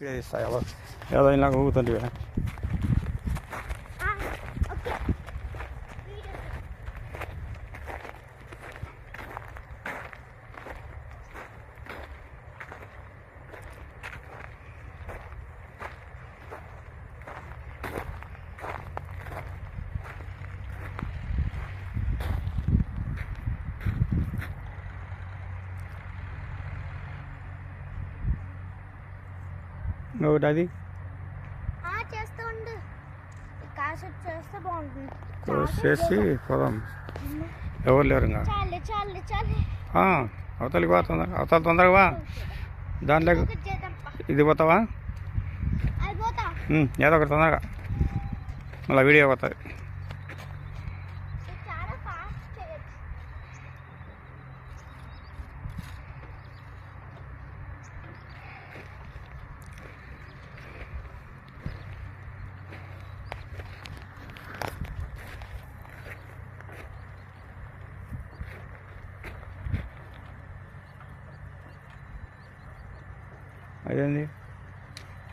ఏదో ఇలా ఊగుతుంది. ఒకటి అది చేసి పోదాం. ఎవరు లేరు ఇంకా అవతలికి వా, అవతల తొందరగా వా. దాంట్లో ఇది పోతావా? ఏదో ఒకటి తొందరగా, మళ్ళీ వీడియో పోతుంది. అదేంది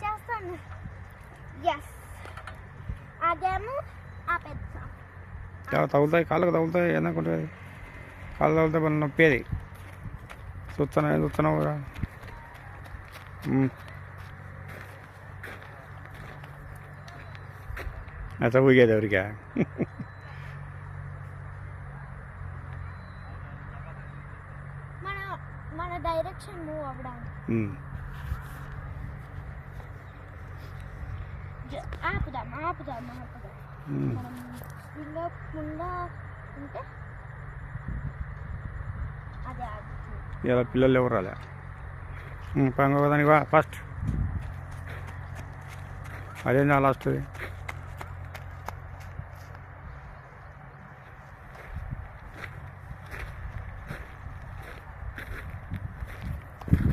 చేస్తాను. అదేమో తగులుతాయి, కాళ్ళకు తగులుతాయి. ఏదనుకుంటుంది కాళ్ళు తగులుతాయి, మళ్ళీ నొప్పేది. చూస్తున్నావు కదా. అట్లా ఊగేది ఎవరికా? మన డైరెక్షన్ మూవ్ అవ్వడానికి ఆపుదాం. మనం పిల్లకుండా ఉంటే అదే ఆగుతుంది. ఇలా పిల్లలు ఎవరు రాలే. పంగదానికి వా ఫస్ట్. అదేందా లాస్ట్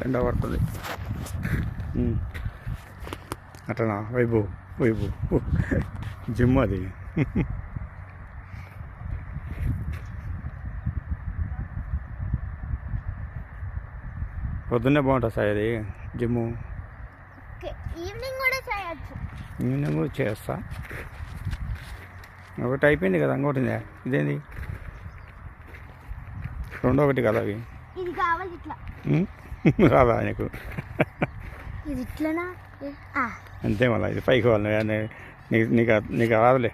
ఎండ పడుతుంది. అట్లా వైపు జిమ్ అది. పొద్దున్నే బాగుంటుంది సార్ అది జిమ్ము. ఈవినింగ్ కూడా చేయొచ్చు. ఈవినింగ్ కూడా చేస్తా. ఒకటి అయిపోయింది కదా, ఇంకోటి ఇదేంది రెండో ఒకటి కదా అవి. ఇది కావాలి ఇట్లా రాదా నీకు? ఇది ఇట్లనా? అంతే మళ్ళీ ఇది పైకి వాళ్ళు నీకు రాదులే.